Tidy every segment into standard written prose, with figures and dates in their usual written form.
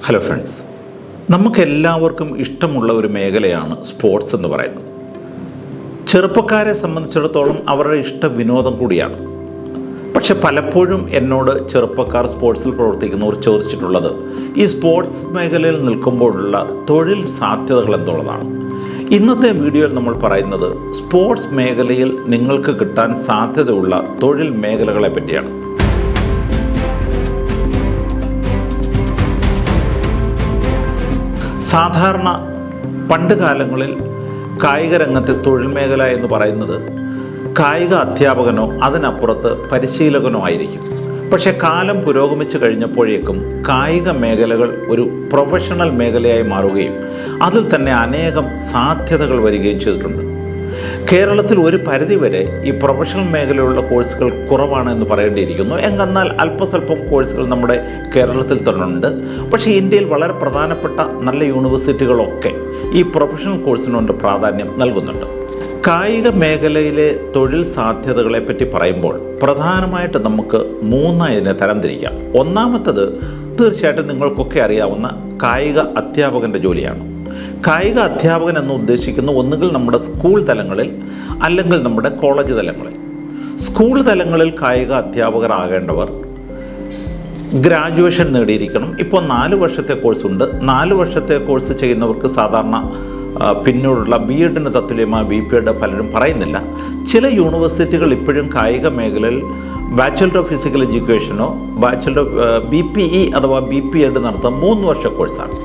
Hello friends, നമുക്കെല്ലാവർക്കും ഇഷ്ടമുള്ള ഒരു മേഖലയാണ് സ്പോർട്സ് എന്ന് പറയുന്നത്. ചെറുപ്പക്കാരെ സംബന്ധിച്ചിടത്തോളം അവരുടെ ഇഷ്ട വിനോദം കൂടിയാണ്. പക്ഷെ പലപ്പോഴും എന്നോട് ചെറുപ്പക്കാർ സ്പോർട്സിൽ പ്രവർത്തിക്കുന്നവർ ചോദിച്ചിട്ടുള്ളത് ഈ സ്പോർട്സ് മേഖലയിൽ നിൽക്കുമ്പോഴുള്ള തൊഴിൽ സാധ്യതകൾ എന്നുള്ളതാണ്. ഇന്നത്തെ വീഡിയോയിൽ നമ്മൾ പറയുന്നത് സ്പോർട്സ് മേഖലയിൽ നിങ്ങൾക്ക് കിട്ടാൻ സാധ്യതയുള്ള തൊഴിൽ മേഖലകളെ പറ്റിയാണ്. സാധാരണ പണ്ട് കാലങ്ങളിൽ കായിക രംഗത്തെ തൊഴിൽ മേഖല എന്ന് പറയുന്നത് കായിക അധ്യാപകനോ അതിനപ്പുറത്ത് പരിശീലകനോ ആയിരിക്കും. പക്ഷേ കാലം പുരോഗമിച്ചു കഴിഞ്ഞപ്പോഴേക്കും കായിക മേഖലകൾ ഒരു പ്രൊഫഷണൽ മേഖലയായി മാറുകയും അതിൽ തന്നെ അനേകം സാധ്യതകൾ വരികയും ചെയ്തിട്ടുണ്ട്. കേരളത്തിൽ ഒരു പരിധിവരെ ഈ പ്രൊഫഷണൽ മേഖലയിലുള്ള കോഴ്സുകൾ കുറവാണ് എന്ന് പറയേണ്ടിയിരിക്കുന്നു. എന്നാൽ അല്പസ്വല്പം കോഴ്സുകൾ നമ്മുടെ കേരളത്തിൽ തന്നെ ഉണ്ട്. പക്ഷേ ഇന്ത്യയിൽ വളരെ പ്രധാനപ്പെട്ട നല്ല യൂണിവേഴ്സിറ്റികളൊക്കെ ഈ പ്രൊഫഷണൽ കോഴ്സിനുണ്ട് പ്രാധാന്യം നൽകുന്നുണ്ട്. കായിക മേഖലയിലെ തൊഴിൽ സാധ്യതകളെ പറ്റി പറയുമ്പോൾ പ്രധാനമായിട്ട് നമുക്ക് മൂന്നായതിനെ തരംതിരിക്കാം. ഒന്നാമത്തത് തീർച്ചയായിട്ടും നിങ്ങൾക്കൊക്കെ അറിയാവുന്ന കായിക അധ്യാപകൻ്റെ ജോലിയാണ്. കായിക അധ്യാപകൻ എന്ന് ഉദ്ദേശിക്കുന്ന ഒന്നുകിൽ നമ്മുടെ സ്കൂൾ തലങ്ങളിൽ അല്ലെങ്കിൽ നമ്മുടെ കോളേജ് തലങ്ങളിൽ. സ്കൂൾ തലങ്ങളിൽ കായിക അധ്യാപകരാകേണ്ടവർ ഗ്രാജുവേഷൻ നേടിയിരിക്കണം. ഇപ്പോൾ 4 വർഷത്തെ കോഴ്സുണ്ട്. 4 വർഷത്തെ കോഴ്സ് ചെയ്യുന്നവർക്ക് സാധാരണ പിന്നീടുള്ള BEdന് തത്തുല്യമായ BPEd പലരും പറയുന്നില്ല. ചില യൂണിവേഴ്സിറ്റികൾ ഇപ്പോഴും കായിക മേഖലയിൽ ബാച്ചലർ ഓഫ് ഫിസിക്കൽ എഡ്യൂക്കേഷനോ ബാച്ചലർ ഓഫ് BPE അഥവാ BPEd നടത്തുന്ന 3 വർഷ കോഴ്സാണ്.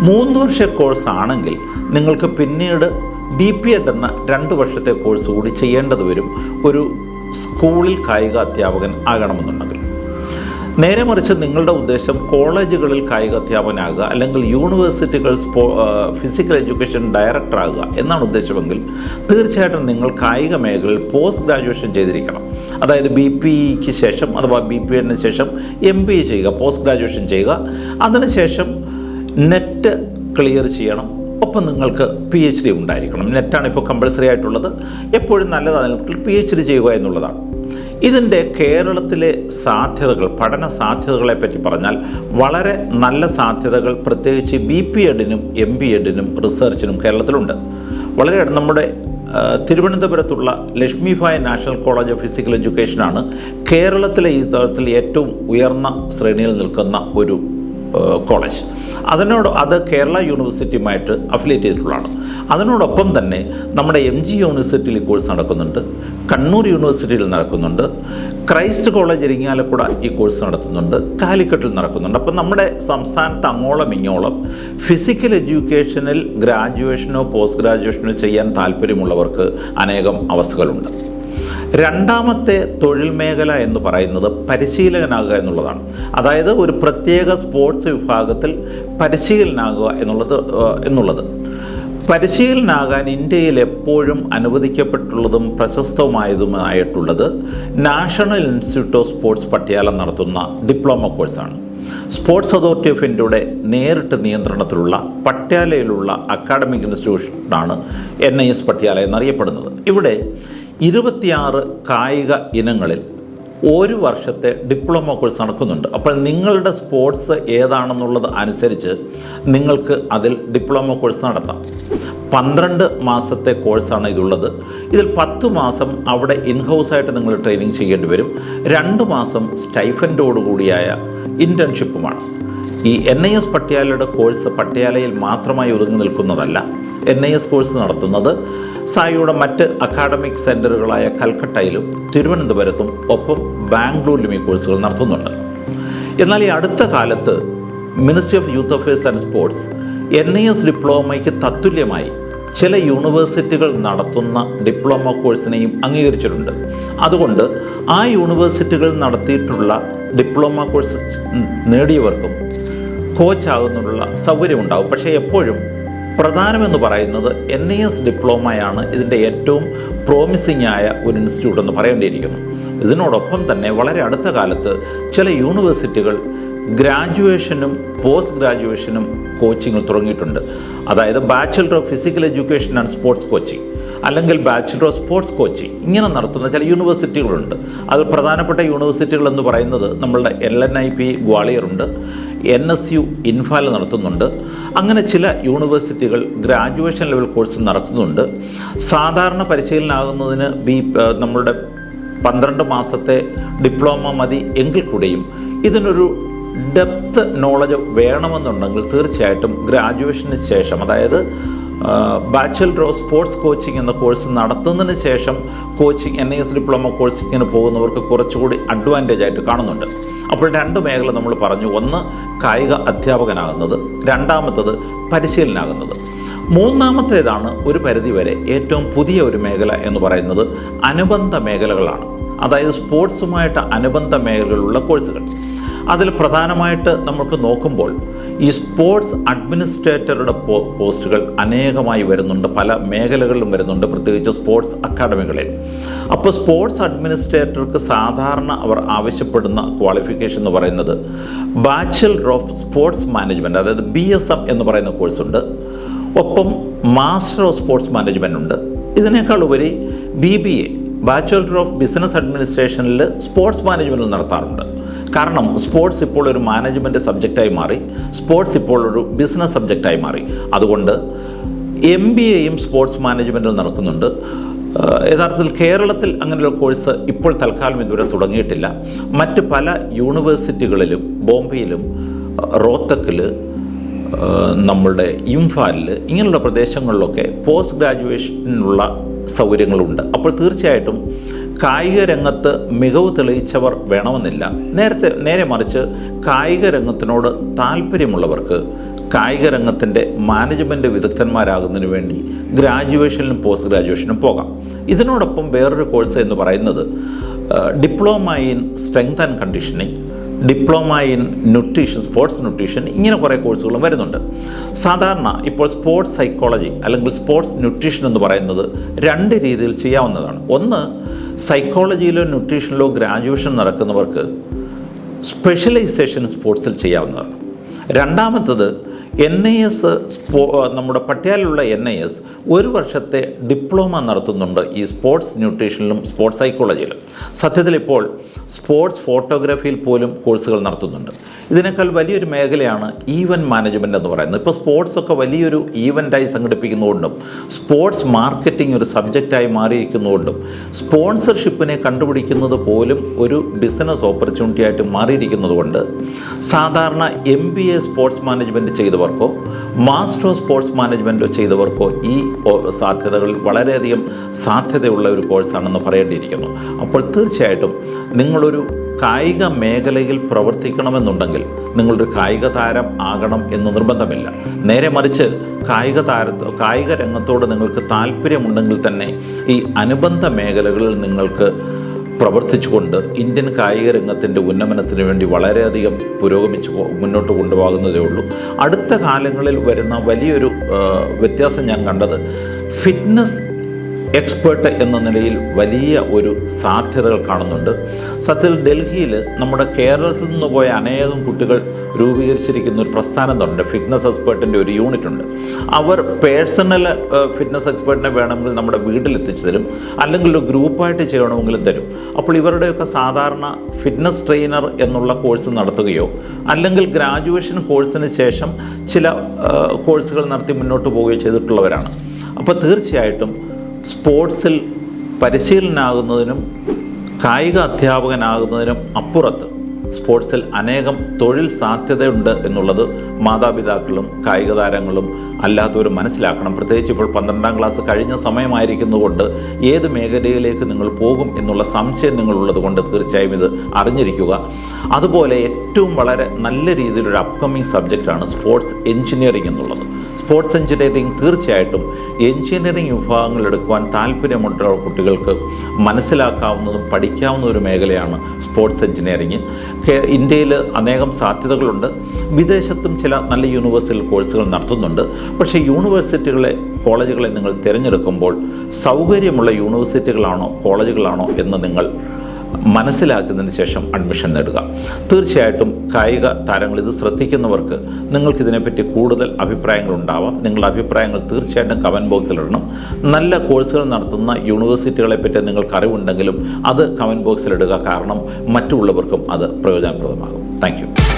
3 വർഷ കോഴ്സ് ആണെങ്കിൽ നിങ്ങൾക്ക് പിന്നീട് BPEd എന്ന 2 വർഷത്തെ കോഴ്സ് കൂടി ചെയ്യേണ്ടത് വരും ഒരു സ്കൂളിൽ കായിക അധ്യാപകൻ ആകണമെന്നുണ്ടെങ്കിൽ. നേരെ മറിച്ച് നിങ്ങളുടെ ഉദ്ദേശം കോളേജുകളിൽ കായിക അധ്യാപകനാകുക അല്ലെങ്കിൽ യൂണിവേഴ്സിറ്റികൾ ഫിസിക്കൽ എഡ്യൂക്കേഷൻ ഡയറക്ടർ ആകുക എന്നാണ് ഉദ്ദേശമെങ്കിൽ തീർച്ചയായിട്ടും നിങ്ങൾ കായിക മേഖലയിൽ പോസ്റ്റ് ഗ്രാജുവേഷൻ ചെയ്തിരിക്കണം. അതായത് BPEക്ക് ശേഷം അഥവാ BPEdന് ശേഷം MBA ചെയ്യുക, പോസ്റ്റ് ഗ്രാജുവേഷൻ ചെയ്യുക. അതിനുശേഷം നെറ്റ് ക്ലിയർ ചെയ്യണം. ഒപ്പം നിങ്ങൾക്ക് PhD ഉണ്ടായിരിക്കണം. നെറ്റാണ് ഇപ്പോൾ കമ്പൾസറി ആയിട്ടുള്ളത്. എപ്പോഴും നല്ലതാണ് PhD ചെയ്യുക എന്നുള്ളതാണ്. ഇതിൻ്റെ കേരളത്തിലെ സാധ്യതകൾ, പഠന സാധ്യതകളെ പറ്റി പറഞ്ഞാൽ വളരെ നല്ല സാധ്യതകൾ പ്രത്യേകിച്ച് BPEdനും MBEdനും റിസർച്ചിനും കേരളത്തിലുണ്ട്. വളരെ നമ്മുടെ തിരുവനന്തപുരത്തുള്ള Lakshmibai national college of physical എഡ്യൂക്കേഷനാണ് കേരളത്തിലെ ഈ തരത്തിൽ ഏറ്റവും ഉയർന്ന ശ്രേണിയിൽ നിൽക്കുന്ന ഒരു കോളേജ്. അത് കേരള യൂണിവേഴ്സിറ്റിയുമായിട്ട് അഫിലിയേറ്റ് ചെയ്തിട്ടുള്ളതാണ്. അതിനോടൊപ്പം തന്നെ നമ്മുടെ MG യൂണിവേഴ്സിറ്റിയിൽ കോഴ്സ് നടക്കുന്നുണ്ട്, കണ്ണൂർ യൂണിവേഴ്സിറ്റിയിൽ നടക്കുന്നുണ്ട്, ക്രൈസ്റ്റ് കോളേജ് ഇരിങ്ങാലക്കുട ഈ കോഴ്സ് നടത്തുന്നുണ്ട്, കാലിക്കറ്റിൽ നടക്കുന്നുണ്ട്. അപ്പം നമ്മുടെ സംസ്ഥാനത്ത് അങ്ങോളം ഇങ്ങോളം ഫിസിക്കൽ എഡ്യൂക്കേഷനിൽ ഗ്രാജുവേഷനോ പോസ്റ്റ് ഗ്രാജുവേഷനോ ചെയ്യാൻ താല്പര്യമുള്ളവർക്ക് അനേകം അവസ്ഥകളുണ്ട്. രണ്ടാമത്തെ തൊഴിൽ മേഖല എന്ന് പറയുന്നത് പരിശീലകനാകുക എന്നുള്ളതാണ്. അതായത് ഒരു പ്രത്യേക സ്പോർട്സ് വിഭാഗത്തിൽ പരിശീലനാകുക എന്നുള്ളത് പരിശീലനാകാൻ ഇന്ത്യയിൽ എപ്പോഴും അനുവദിക്കപ്പെട്ടുള്ളതും പ്രശസ്തവുമായതുമായിട്ടുള്ളത് national institute of sports Patiala നടത്തുന്ന ഡിപ്ലോമ കോഴ്സാണ്. സ്പോർട്സ് അതോറിറ്റി ഓഫ് ഇന്ത്യയുടെ നേരിട്ട് നിയന്ത്രണത്തിലുള്ള പട്യാലയിലുള്ള അക്കാഡമിക് ഇൻസ്റ്റിറ്റ്യൂഷനാണ് NIS പട്യാല എന്നറിയപ്പെടുന്നത്. ഇവിടെ 26 കായിക ഇനങ്ങളിൽ 1 വർഷത്തെ ഡിപ്ലോമ കോഴ്സ് നടക്കുന്നുണ്ട്. അപ്പോൾ നിങ്ങളുടെ സ്പോർട്സ് ഏതാണെന്നുള്ളത് അനുസരിച്ച് നിങ്ങൾക്ക് അതിൽ ഡിപ്ലോമ കോഴ്സ് നടത്താം. 12 മാസത്തെ കോഴ്സാണ് ഇതുള്ളത്. ഇതിൽ 10 മാസം അവിടെ ഇൻഹൗസായിട്ട് നിങ്ങൾ ട്രെയിനിങ് ചെയ്യേണ്ടി വരും. 2 മാസം സ്റ്റൈഫൻഡോടുകൂടിയായ ഇൻറ്റേൺഷിപ്പുമാണ്. ഈ NIS പട്യാലയുടെ കോഴ്സ് പട്യാലയിൽ മാത്രമായി ഒതുങ്ങി നിൽക്കുന്നതല്ല. NIS കോഴ്സ് നടത്തുന്നത് സായിയുടെ മറ്റ് അക്കാഡമിക് സെൻറ്ററുകളായ കൽക്കട്ടയിലും തിരുവനന്തപുരത്തും ഒപ്പം ബാംഗ്ലൂരിലും ഈ കോഴ്സുകൾ നടത്തുന്നുണ്ട്. എന്നാൽ ഈ അടുത്ത കാലത്ത് ministry of youth affairs and sports NIS ഡിപ്ലോമയ്ക്ക് തത്തുല്യമായി ചില യൂണിവേഴ്സിറ്റികൾ നടത്തുന്ന ഡിപ്ലോമ കോഴ്സിനെയും അംഗീകരിച്ചിട്ടുണ്ട്. അതുകൊണ്ട് ആ യൂണിവേഴ്സിറ്റികൾ നടത്തിയിട്ടുള്ള ഡിപ്ലോമ കോഴ്സ് നേടിയവർക്കും കോച്ചാകുന്നതിനുള്ള സൗകര്യമുണ്ടാകും. പക്ഷേ എപ്പോഴും പ്രധാനമെന്ന് പറയുന്നത് NIS ഡിപ്ലോമയാണ് ഇതിൻ്റെ ഏറ്റവും പ്രോമിസിംഗ് ആയ ഒരു ഇൻസ്റ്റിറ്റ്യൂട്ട് എന്ന് പറയേണ്ടിയിരിക്കുന്നു. ഇതിനോടൊപ്പം തന്നെ വളരെ അടുത്ത കാലത്ത് ചില യൂണിവേഴ്സിറ്റികൾ ഗ്രാജുവേഷനും പോസ്റ്റ് ഗ്രാജുവേഷനും കോച്ചിങ് തുടങ്ങിയിട്ടുണ്ട്. അതായത് bachelor of physical education and sports coaching. അല്ലെങ്കിൽ ബാച്ചുലർ ഓഫ് സ്പോർട്സ് കോച്ചിങ് ഇങ്ങനെ നടത്തുന്ന ചില യൂണിവേഴ്സിറ്റികളുണ്ട്. അതിൽ പ്രധാനപ്പെട്ട യൂണിവേഴ്സിറ്റികൾ എന്ന് പറയുന്നത് നമ്മളുടെ LNIP ഗ്വാളിയറുണ്ട്, NSU ഇൻഫാൽ നടത്തുന്നുണ്ട്. അങ്ങനെ ചില യൂണിവേഴ്സിറ്റികൾ ഗ്രാജുവേഷൻ ലെവൽ കോഴ്സ് നടത്തുന്നുണ്ട്. സാധാരണ പരിശീലനമാകുന്നതിന് നമ്മളുടെ 12 മാസത്തെ ഡിപ്ലോമ മതി എങ്കിൽ കൂടെയും ഇതിനൊരു ഡെപ്ത് നോളജ് വേണമെന്നുണ്ടെങ്കിൽ തീർച്ചയായിട്ടും ഗ്രാജുവേഷന് ശേഷം, അതായത് ബാച്ചുലർ ഓഫ് സ്പോർട്സ് കോച്ചിങ് എന്ന കോഴ്സ് നടത്തുന്നതിന് ശേഷം കോച്ചിങ് NIS ഡിപ്ലോമ കോഴ്സിങ്ങിന് പോകുന്നവർക്ക് കുറച്ചുകൂടി അഡ്വാൻറ്റേജ് ആയിട്ട് കാണുന്നുണ്ട്. അപ്പോൾ 2 മേഖല നമ്മൾ പറഞ്ഞു. ഒന്ന് കായിക അധ്യാപകനാകുന്നത്, രണ്ടാമത്തത് പരിശീലനാകുന്നത്. മൂന്നാമത്തേതാണ് ഒരു പരിധിവരെ ഏറ്റവും പുതിയ ഒരു മേഖല എന്ന് പറയുന്നത് അനുബന്ധ മേഖലകളാണ്. അതായത് സ്പോർട്സുമായിട്ട് അനുബന്ധ മേഖലകളുള്ള കോഴ്സുകൾ. അതിൽ പ്രധാനമായിട്ട് നമുക്ക് നോക്കുമ്പോൾ ഈ സ്പോർട്സ് അഡ്മിനിസ്ട്രേറ്ററുടെ പോസ്റ്റുകൾ അനേകമായി വരുന്നുണ്ട്, പല മേഖലകളിലും വരുന്നുണ്ട്, പ്രത്യേകിച്ച് സ്പോർട്സ് അക്കാഡമികളിൽ. അപ്പോൾ സ്പോർട്സ് അഡ്മിനിസ്ട്രേറ്റർക്ക് സാധാരണ അവർ ആവശ്യപ്പെടുന്ന ക്വാളിഫിക്കേഷൻ എന്ന് പറയുന്നത് ബാച്ചുലർ ഓഫ് സ്പോർട്സ് മാനേജ്മെൻറ്റ്, അതായത് BSM എന്ന് പറയുന്ന കോഴ്സുണ്ട്. ഒപ്പം മാസ്റ്റർ ഓഫ് സ്പോർട്സ് മാനേജ്മെൻ്റ് ഉണ്ട്. ഇതിനേക്കാൾ ഉപരി BBA, ബാച്ചുലർ ഓഫ് ബിസിനസ് അഡ്മിനിസ്ട്രേഷനിൽ സ്പോർട്സ് മാനേജ്മെൻറ്റിൽ നടത്താറുണ്ട്. കാരണം സ്പോർട്സ് ഇപ്പോൾ ഒരു മാനേജ്മെൻറ്റ് സബ്ജക്റ്റായി മാറി, സ്പോർട്സ് ഇപ്പോൾ ഒരു ബിസിനസ് സബ്ജക്റ്റായി മാറി. അതുകൊണ്ട് MBAയും സ്പോർട്സ് മാനേജ്മെൻറ്റിൽ നടക്കുന്നുണ്ട്. യഥാർത്ഥത്തിൽ കേരളത്തിൽ അങ്ങനെയുള്ള കോഴ്സ് ഇപ്പോൾ തൽക്കാലം ഇതുവരെ തുടങ്ങിയിട്ടില്ല. മറ്റ് പല യൂണിവേഴ്സിറ്റികളിലും, ബോംബെയിലും റോത്തക്കിൽ, നമ്മളുടെ ഇംഫാലിൽ ഇങ്ങനെയുള്ള പ്രദേശങ്ങളിലൊക്കെ പോസ്റ്റ് ഗ്രാജുവേഷനുള്ള സൗകര്യങ്ങളുണ്ട്. അപ്പോൾ തീർച്ചയായിട്ടും കായിക രംഗത്ത് മികവ് തെളിയിച്ചവർ വേണമെന്നില്ല. നേരെ മറിച്ച് കായിക രംഗത്തിനോട് താല്പര്യമുള്ളവർക്ക് കായിക രംഗത്തിൻ്റെ മാനേജ്മെൻറ്റ് വിദഗ്ധന്മാരാകുന്നതിന് വേണ്ടി ഗ്രാജുവേഷനിലും പോസ്റ്റ് ഗ്രാജുവേഷനും പോകാം. ഇതിനോടൊപ്പം വേറൊരു കോഴ്സ് എന്ന് പറയുന്നത് diploma in strength and conditioning, diploma in nutrition, sports nutrition, ഇങ്ങനെ കുറേ കോഴ്സുകളും വരുന്നുണ്ട്. സാധാരണ ഇപ്പോൾ സ്പോർട്സ് സൈക്കോളജി അല്ലെങ്കിൽ സ്പോർട്സ് ന്യൂട്രീഷൻ എന്ന് പറയുന്നത് 2 രീതിയിൽ ചെയ്യാവുന്നതാണ്. ഒന്ന്, സൈക്കോളജിയിലോ ന്യൂട്രീഷനിലോ ഗ്രാജുവേഷൻ നടക്കുന്നവർക്ക് സ്പെഷ്യലൈസേഷൻ സ്പോർട്സിൽ ചെയ്യാവുന്നതാണ്. രണ്ടാമത്തത് NIS, നമ്മുടെ പട്യാലയിലുള്ള NIS 1 വർഷത്തെ ഡിപ്ലോമ നടത്തുന്നുണ്ട് ഈ സ്പോർട്സ് ന്യൂട്രീഷനിലും സ്പോർട്സ് സൈക്കോളജിയിലും. സത്യത്തിൽ ഇപ്പോൾ സ്പോർട്സ് ഫോട്ടോഗ്രാഫിയിൽ പോലും കോഴ്സുകൾ നടത്തുന്നുണ്ട്. ഇതിനേക്കാൾ വലിയൊരു മേഖലയാണ് ഈവൻറ്റ് മാനേജ്മെൻറ്റ് എന്ന് പറയുന്നത്. ഇപ്പോൾ സ്പോർട്സൊക്കെ വലിയൊരു ഈവൻ്റായി സംഘടിപ്പിക്കുന്നതുകൊണ്ടും സ്പോർട്സ് മാർക്കറ്റിംഗ് ഒരു സബ്ജക്റ്റായി മാറിയിരിക്കുന്നതുകൊണ്ടും സ്പോൺസർഷിപ്പിനെ കണ്ടുപിടിക്കുന്നത് പോലും ഒരു ബിസിനസ് ഓപ്പർച്യൂണിറ്റി ആയിട്ട് മാറിയിരിക്കുന്നതുകൊണ്ട് സാധാരണ MBA സ്പോർട്സ് മാനേജ്മെൻറ്റ് ചെയ്തവർക്കോ മാസ്റ്റർ ഓഫ് സ്പോർട്സ് മാനേജ്മെൻറ്റോ ചെയ്തവർക്കോ ഈ സാധ്യതകൾ വളരെയധികം സാധ്യതയുള്ള ഒരു കോഴ്സാണെന്ന് പറയേണ്ടിയിരിക്കുന്നു. അപ്പോൾ തീർച്ചയായിട്ടും നിങ്ങളൊരു കായിക മേഖലയിൽ പ്രവർത്തിക്കണമെന്നുണ്ടെങ്കിൽ നിങ്ങളൊരു കായിക താരം ആകണം എന്ന് നിർബന്ധമില്ല. നേരെ മറിച്ച് കായിക രംഗത്തോട് നിങ്ങൾക്ക് താല്പര്യമുണ്ടെങ്കിൽ തന്നെ ഈ അനുബന്ധ മേഖലകളിൽ നിങ്ങൾക്ക് പ്രവർത്തിച്ചുകൊണ്ട് ഇന്ത്യൻ കായിക രംഗത്തിൻ്റെ ഉന്നമനത്തിന് വേണ്ടി വളരെയധികം മുന്നോട്ട് കൊണ്ടുപോകുന്നതേ ഉള്ളൂ. അടുത്ത കാലങ്ങളിൽ വരുന്ന വലിയൊരു വ്യത്യാസം ഞാൻ കണ്ടത് ഫിറ്റ്നസ് എക്സ്പേർട്ട് എന്ന നിലയിൽ വലിയ ഒരു സാധ്യതകൾ കാണുന്നുണ്ട്. സത്യത്തിൽ ഡൽഹിയിൽ നമ്മുടെ കേരളത്തിൽ നിന്ന് പോയ അനേകം കുട്ടികൾ രൂപീകരിച്ചിരിക്കുന്ന ഒരു പ്രസ്ഥാനം തന്നെ ഫിറ്റ്നസ് എക്സ്പേർട്ടിൻ്റെ ഒരു യൂണിറ്റ് ഉണ്ട്. അവർ പേഴ്സണൽ ഫിറ്റ്നസ് എക്സ്പേർട്ടിനെ വേണമെങ്കിൽ നമ്മുടെ വീട്ടിലെത്തിച്ചു തരും, അല്ലെങ്കിൽ ഒരു ഗ്രൂപ്പായിട്ട് ചെയ്യണമെങ്കിലും തരും. അപ്പോൾ ഇവരുടെയൊക്കെ സാധാരണ ഫിറ്റ്നസ് ട്രെയിനർ എന്നുള്ള കോഴ്സ് നടത്തുകയോ അല്ലെങ്കിൽ ഗ്രാജുവേഷൻ കോഴ്സിന് ശേഷം ചില കോഴ്സുകൾ നടത്തി മുന്നോട്ട് പോവുകയോ ചെയ്തിട്ടുള്ളവരാണ്. അപ്പോൾ തീർച്ചയായിട്ടും സ്പോർട്സിൽ പരിശീലനാകുന്നതിനും കായിക അധ്യാപകനാകുന്നതിനും അപ്പുറത്ത് സ്പോർട്സിൽ അനേകം തൊഴിൽ സാധ്യതയുണ്ട് എന്നുള്ളത് മാതാപിതാക്കളും കായിക താരങ്ങളും അല്ലാത്തവരും മനസ്സിലാക്കണം. പ്രത്യേകിച്ച് ഇപ്പോൾ 12ാം ക്ലാസ് കഴിഞ്ഞ സമയമായിരിക്കുന്നതുകൊണ്ട് ഏത് മേഖലയിലേക്ക് നിങ്ങൾ പോകും എന്നുള്ള സംശയം നിങ്ങളുള്ളത് കൊണ്ട് തീർച്ചയായും ഇത് അറിഞ്ഞിരിക്കുക. അതുപോലെ ഏറ്റവും വളരെ നല്ല രീതിയിലൊരു അപ്കമിങ് സബ്ജക്റ്റാണ് സ്പോർട്സ് എഞ്ചിനീയറിംഗ് എന്നുള്ളത്. സ്പോർട്സ് എഞ്ചിനീയറിംഗ് തീർച്ചയായിട്ടും എഞ്ചിനീയറിംഗ് വിഭാഗങ്ങൾ എടുക്കുവാൻ താല്പര്യമുള്ള കുട്ടികൾക്ക് മനസ്സിലാക്കാവുന്നതും പഠിക്കാവുന്ന ഒരു മേഖലയാണ് സ്പോർട്സ് എഞ്ചിനീയറിംഗ്. ഇന്ത്യയിൽ അനേകം സാധ്യതകളുണ്ട്. വിദേശത്തും ചില നല്ല യൂണിവേഴ്സിറ്റിയിൽ കോഴ്സുകൾ നടത്തുന്നുണ്ട്. പക്ഷേ കോളേജുകളെ നിങ്ങൾ തിരഞ്ഞെടുക്കുമ്പോൾ സൗകര്യമുള്ള യൂണിവേഴ്സിറ്റികളാണോ കോളേജുകളാണോ എന്ന് നിങ്ങൾ മനസ്സിലാക്കിയതിന് ശേഷം അഡ്മിഷൻ നേടുക. തീർച്ചയായിട്ടും കായിക താരങ്ങൾ ഇത് ശ്രദ്ധിക്കുന്നവർക്ക് നിങ്ങൾക്കിതിനെപ്പറ്റി കൂടുതൽ അഭിപ്രായങ്ങളുണ്ടാവാം. നിങ്ങളുടെ അഭിപ്രായങ്ങൾ തീർച്ചയായിട്ടും കമൻറ്റ് ബോക്സിലിടണം. നല്ല കോഴ്സുകൾ നടത്തുന്ന യൂണിവേഴ്സിറ്റികളെ പറ്റി നിങ്ങൾക്ക് അറിവുണ്ടെങ്കിലും അത് കമൻറ്റ് ബോക്സിലിടുക. കാരണം മറ്റുള്ളവർക്കും അത് പ്രയോജനപ്രദമാകും. Thank you.